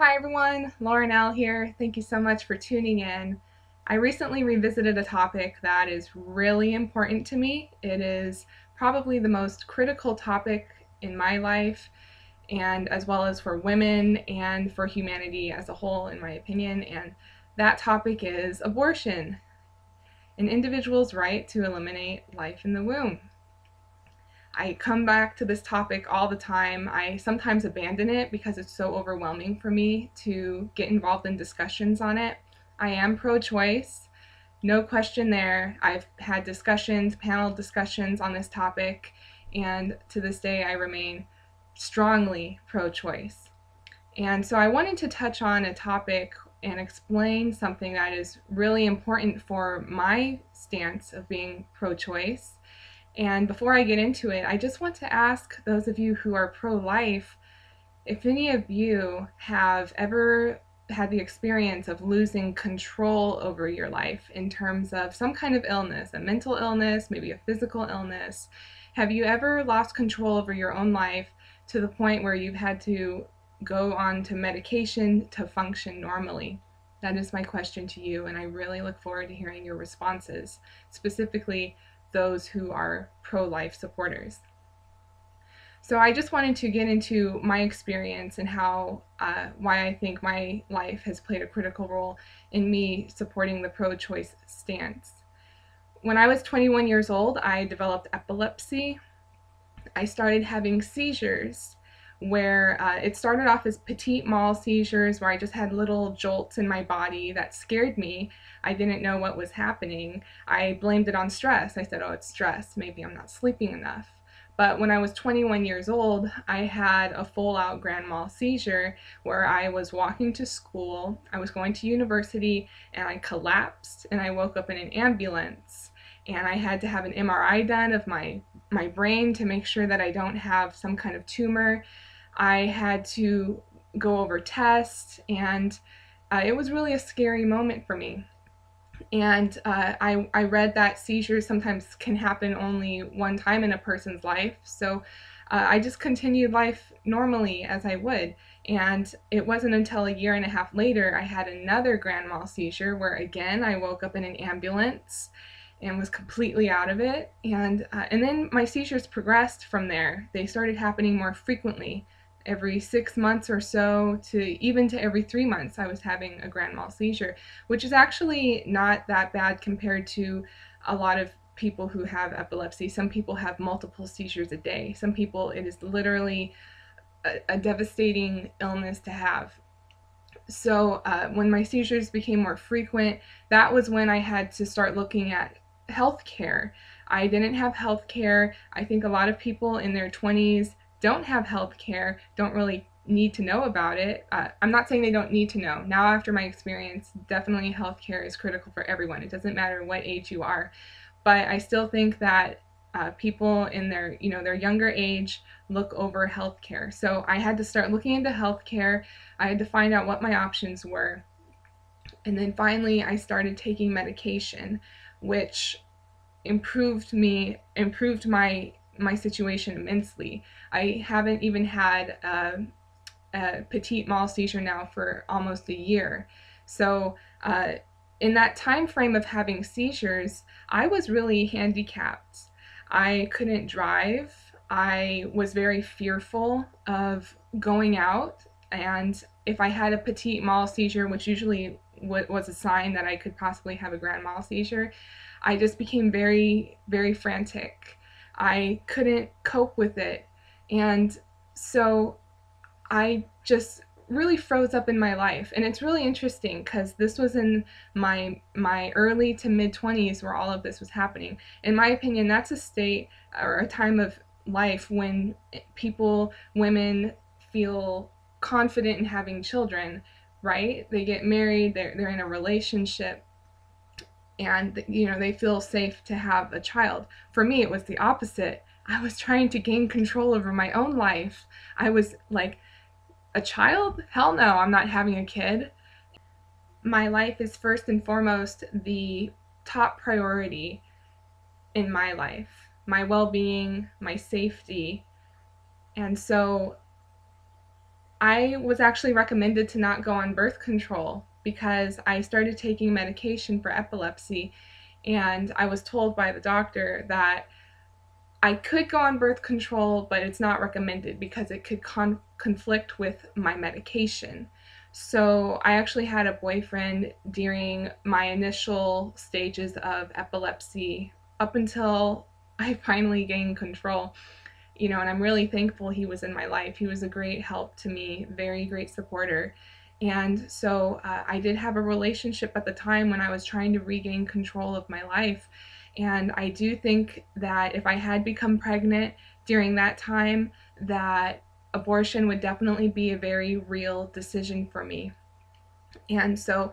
Hi everyone, Lauren L here. Thank you so much for tuning in. I recently revisited a topic that is really important to me. It is probably the most critical topic in my life, and as well as for women and for humanity as a whole, in my opinion. And that topic is abortion, an individual's right to eliminate life in the womb. I come back to this topic all the time. I sometimes abandon it because it's so overwhelming for me to get involved in discussions on it. I am pro-choice, no question there. I've had discussions, panel discussions on this topic, and to this day I remain strongly pro-choice. And so I wanted to touch on a topic and explain something that is really important for my stance of being pro-choice. And before I get into it, I just want to ask those of you who are pro-life, if any of you have ever had the experience of losing control over your life in terms of some kind of illness, a mental illness, maybe a physical illness. Have you ever lost control over your own life to the point where you've had to go on to medication to function normally? That is my question to you, and I really look forward to hearing your responses, specifically those who are pro-life supporters. So I just wanted to get into my experience and why I think my life has played a critical role in me supporting the pro-choice stance. When I was 21 years old, I developed epilepsy. I started having seizures where it started off as petit mal seizures where I just had little jolts in my body that scared me. I didn't know what was happening. I blamed it on stress. I said, oh, it's stress. Maybe I'm not sleeping enough. But when I was 21 years old, I had a full-out grand mal seizure where I was walking to school, I was going to university, and I collapsed and I woke up in an ambulance. And I had to have an MRI done of my brain to make sure that I don't have some kind of tumor. I had to go over tests, and it was really a scary moment for me. And I read that seizures sometimes can happen only one time in a person's life, so I just continued life normally as I would. And it wasn't until a year and a half later I had another grand mal seizure where again I woke up in an ambulance and was completely out of it. And then my seizures progressed from there. They started happening more frequently. Every 6 months or so to every 3 months I was having a grand mal seizure, which is actually not that bad compared to a lot of people who have epilepsy. Some people have multiple seizures a day. Some people, it is literally a devastating illness to have. So when my seizures became more frequent, that was when I had to start looking at health care. I didn't have health care. I think a lot of people in their 20s don't have health care, don't really need to know about it. I'm not saying they don't need to know. Now, after my experience, definitely health care is critical for everyone. It doesn't matter what age you are. But I still think that people in their younger age look over health care. So I had to start looking into health care. I had to find out what my options were. And then finally I started taking medication, which improved my situation immensely. I haven't even had a petit mal seizure now for almost a year. So in that time frame of having seizures, I was really handicapped. I couldn't drive. I was very fearful of going out, and if I had a petit mal seizure, which usually was a sign that I could possibly have a grand mal seizure, I just became very, very frantic. I couldn't cope with it, and so I just really froze up in my life. And it's really interesting because this was in my early to mid 20s where all of this was happening. In my opinion, that's a state or a time of life when women feel confident in having children, right? They get married, they're in a relationship, and they feel safe to have a child. For me, it was the opposite. I was trying to gain control over my own life. I was like, a child? Hell no, I'm not having a kid. My life is first and foremost the top priority in my life. My well-being, my safety. And so I was actually recommended to not go on birth control because I started taking medication for epilepsy, and I was told by the doctor that I could go on birth control, but it's not recommended because it could conflict with my medication. So I actually had a boyfriend during my initial stages of epilepsy up until I finally gained control. And I'm really thankful he was in my life. He was a great help to me, very great supporter. And so I did have a relationship at the time when I was trying to regain control of my life. And I do think that if I had become pregnant during that time, that abortion would definitely be a very real decision for me. And so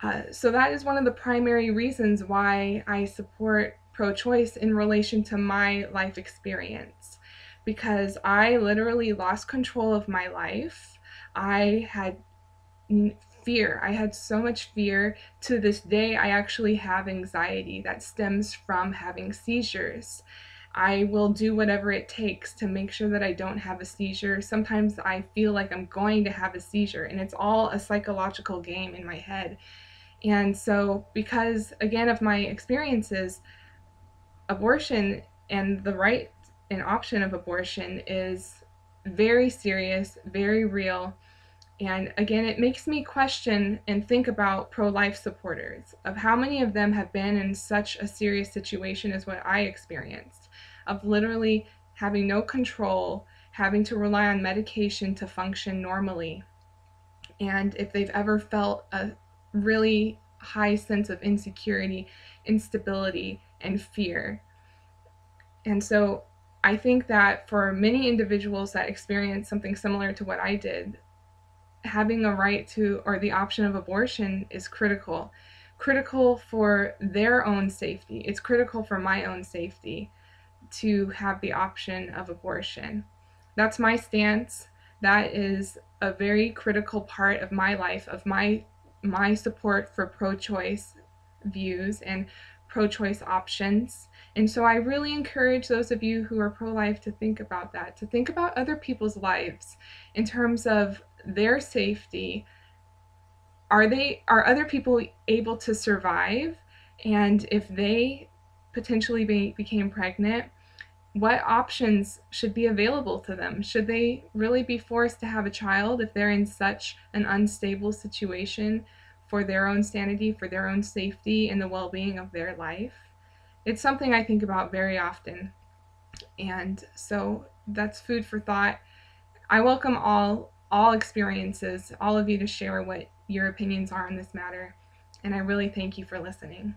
that is one of the primary reasons why I support pro-choice in relation to my life experience, because I literally lost control of my life. I had fear. I had so much fear. To this day, I actually have anxiety that stems from having seizures. I will do whatever it takes to make sure that I don't have a seizure. Sometimes I feel like I'm going to have a seizure, and it's all a psychological game in my head. And so, because again of my experiences, abortion and the right and option of abortion is very serious, very real. And again, it makes me question and think about pro-life supporters, of how many of them have been in such a serious situation as what I experienced, of literally having no control, having to rely on medication to function normally. And if they've ever felt a really high sense of insecurity, instability, and fear. And so I think that for many individuals that experience something similar to what I did, having a right to or the option of abortion is critical for their own safety. It's critical for my own safety to have the option of abortion. That's my stance. That is a very critical part of my life, of my support for pro-choice views and pro-choice options. And so I really encourage those of you who are pro-life to think about that, to think about other people's lives in terms of their safety. Are other people able to survive? And if they potentially became pregnant, what options should be available to them? Should they really be forced to have a child if they're in such an unstable situation for their own sanity, for their own safety, and the well-being of their life? It's something I think about very often. And so that's food for thought. I welcome all experiences, all of you to share what your opinions are on this matter. And I really thank you for listening.